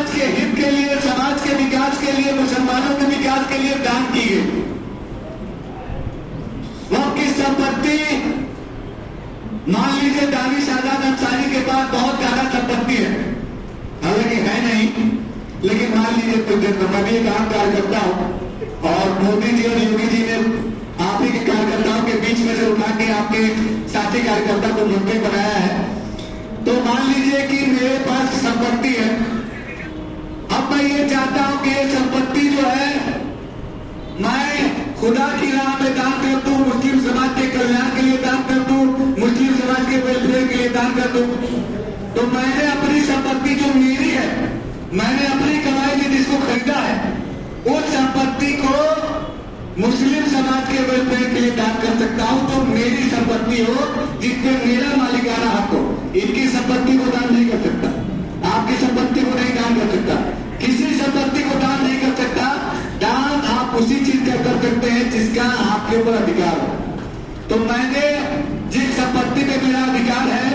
समाज के हित के लिए, समाज के विकास के लिए, मुसलमानों के विकास के लिए दान की गई। वक्फ की संपत्ति, मान लीजिए दानिश आजाद अंसारी के पास बहुत ज्यादा संपत्ति है, हालांकि है नहीं, लेकिन मान लीजिए तो मैं भी एक आम कार्यकर्ता हूं और मोदी जी और योगी जी ने आप ही के कार्यकर्ताओं के बीच में से उठा के आपके साथी कार्यकर्ता को मंत्री बनाया है। तो मान लीजिए कि मेरे पास संपत्ति है, अब मैं ये चाहता हूं कि ये संपत्ति जो है मैं खुदा की राह में दान कर दूं, मुस्लिम समाज के कल्याण के लिए दान कर दूं, मुस्लिम समाज के वेलफेयर के लिए दान कर दूं। तो मैंने अपनी संपत्ति जो मेरी है, मैंने अपनी कमाई में जिसको खरीदा है, उस संपत्ति को मुस्लिम समाज के वेलफेयर के लिए दान कर सकता हूं। तो मेरी संपत्ति हो जिसमें मेरा मालिकाना हक हो, इनकी संपत्ति को दान नहीं कर सकता, आपकी संपत्ति को नहीं दान कर सकता, किसी संपत्ति को दान नहीं कर सकता। दान आप उसी चीज का कर सकते हैं जिसका आपके ऊपर अधिकार हो। तो मैंने जिस संपत्ति में मेरा अधिकार है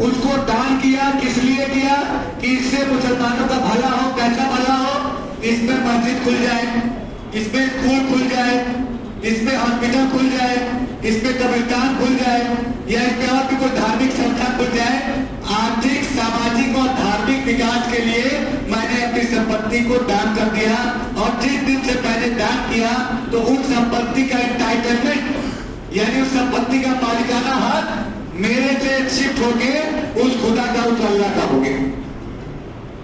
उसको दान किया। किस लिए किया? कि इससे मुसलमानों का भला हो। कैसा भला हो? इसमें मस्जिद खुल जाए, इसमें स्कूल खुल जाए, इसमें हॉस्पिटल खुल जाए, इसमें कब्रिस्तान खुल जाए, या इसमें और भी कोई धार्मिक संस्था खुल जाए। आर्थिक, सामाजिक और धार्मिक विकास के लिए मैंने अपनी संपत्ति को दान कर दिया। और जिस दिन से मैंने दान किया तो उस संपत्ति का एंटाइटलमेंट यानी उस संपत्ति का मालिकाना हक मेरे से शिफ्ट होके उस खुदा का, उस अल्लाह का हो गया।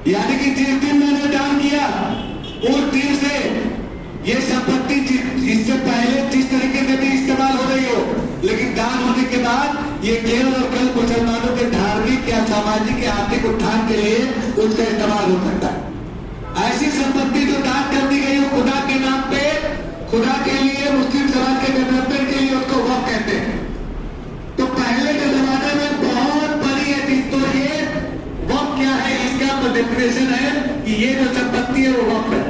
यानी कि जिस दिन मैंने दान किया उस दिन से ये संपत्ति इससे पहले जिस तरीके से भी इस्तेमाल हो रही हो, लेकिन दान होने के बाद ये केवल और केवल मुसलमानों के धार्मिक या सामाजिक या आर्थिक उत्थान के लिए उसका इस्तेमाल हो सकता है। ऐसी संपत्ति जो दान कर दी गई हो खुदा के नाम पे, खुदा के लिए, मुस्लिम समाज के डेवलपमेंट के लिए, उसको वक्फ कहते हैं। तो पहले के जमाने में बहुत बड़ी है चीज। तो ये वक्फ क्या है, इसका डेफिनेशन है कि ये जो संपत्ति है वो वक्फ है।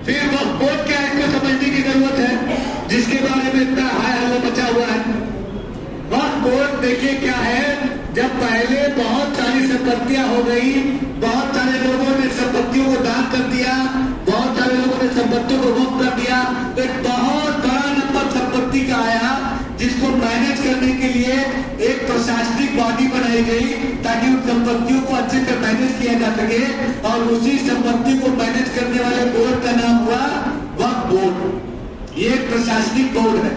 फिर वक्फ बोर्ड क्या है, इसको समझने की जरूरत है, जिसके बारे में इतना हाय हल्ला मचा हुआ है। वक्फ बोर्ड देखिए क्या है, जब पहले बहुत सारी संपत्तियां हो गई, बहुत सारे लोगों ने संपत्तियों को दान कर दिया, बहुत सारे लोगों ने संपत्तियों को वक्फ कर दिया, तो एक बहुत बड़ा नंबर संपत्ति का आया, जिसको मैनेज करने के लिए एक प्रशासनिक बॉडी बनाई गई ताकि उन संपत्तियों को अच्छे से मैनेज किया जा सके। और उसी संपत्ति को मैनेज करने वाले बोर्ड का नाम हुआ वक्फ बोर्ड। ये एक प्रशासनिक बोर्ड है,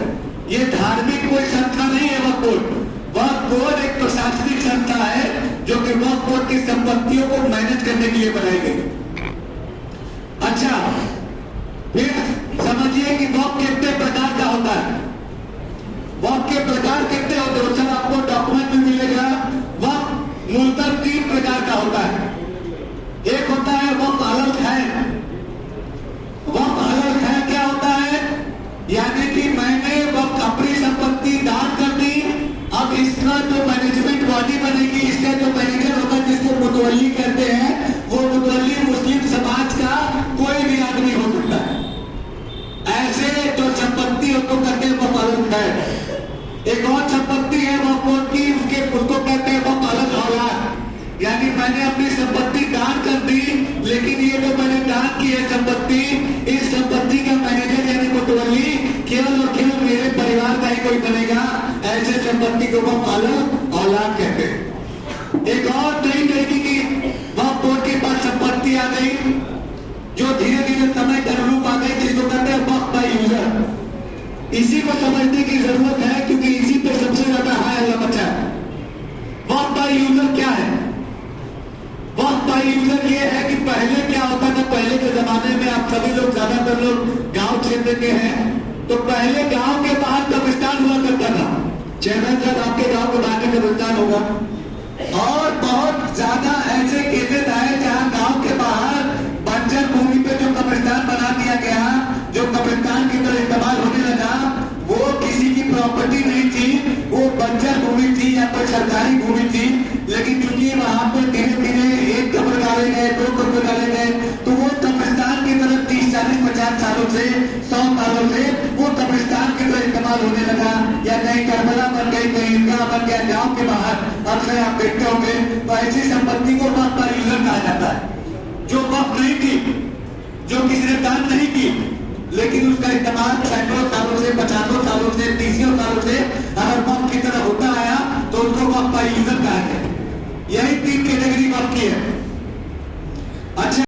ये धार्मिक कोई संस्था नहीं है। वक्फ बोर्ड एक प्रशासनिक संस्था है जो कि वक्फ बोर्ड की संपत्तियों को मैनेज करने के लिए बनाई गई। अच्छा, फिर समझिए कि वक्फ कितने प्रकार का होता है। वक्फ के प्रकार कितने होते हैं, सर आपको डॉक्यूमेंट में मिलेगा। वक्फ मूलतः 3 प्रकार का होता है। एक होता है वक्फ अलग है। वक्फ अलग है क्या होता है? यानी कि मैंने वक्फ अपनी संपत्ति दान कर दी, अब इसका जो मैनेजमेंट बॉडी बनेगी, इसका जो मैनेजर होगा, जिसको मुतवल्ली कहते हैं, वो मुतवल्ली मुस्लिम समाज का कोई भी आदमी हो सकता है। ऐसे जो संपत्ति उनको कहते हैं वक्फ अलग है। एक और संपत्ति है वक्फ बोर्ड की, उसको कहते हैं वक्फ अलग औलाद। यानी मैंने अपनी संपत्ति दान कर दी, लेकिन ये जो मैंने दान की है संपत्ति, इस संपत्ति का मैनेजर यानी मुतवल्ली केवल और केवल मेरे परिवार का ही कोई बनेगा। ऐसे संपत्ति को वक्फ अलग औलाद कहते हैं। एक और नई तरीके की वक्फ बोर्ड के पास संपत्ति आ गई जो धीरे धीरे समय के अनुरूप आ गई, जिसको कहते हैं वक्फ बाय यूजर। इसी को समझने की जरूरत है क्योंकि इसी पे सबसे ज्यादा हाय हल्ला मचा है। वक्फ बाय यूजर क्या है? वक्फ बाय यूजर ये है कि पहले क्या होता था, पहले के जमाने में आप सभी लोग, ज्यादातर लोग गांव क्षेत्र के हैं, तो पहले गांव के बाहर कब्रिस्तान हुआ करता था। चैनल साहब आपके गांव के बाहर कब्रिस्तान होगा। और बहुत ज्यादा ऐसे केसेस आए जहां गांव के बाहर बंजर भूमि पे जो कब्रिस्तान बना दिया गया, जो कब्रिस्तान की तरह इस्तेमाल होने लगा, वो किसी की प्रॉपर्टी नहीं थी, वो बंजर भूमि थी या कोई सरकारी भूमि थी। लेकिन क्योंकि वहां पर धीरे धीरे एक कब्र डाले गए, 2 कब्र डाले गए, तो वो कब्रिस्तान की तरह 30, 40, 50 सालों से, 100 सालों से वो कब्रिस्तान की तरह इस्तेमाल होने लगा। या कहीं करबला बन गई, कहीं ईदगाह बन गया गाँव के बाहर, अक्सर आप देखते होंगे। तो ऐसी संपत्ति को वक्फ बाय यूजर कहा जाता है। जो किसी ने दान नहीं की, लेकिन उसका इस्तेमाल सैकड़ों सालों से, 50 सालों से, 30 सालों से अगर वक्त की तरह होता आया तो उसको वक्त का यूजर कहा है। यही 3 कैटेगरी वक्त की है। अच्छा,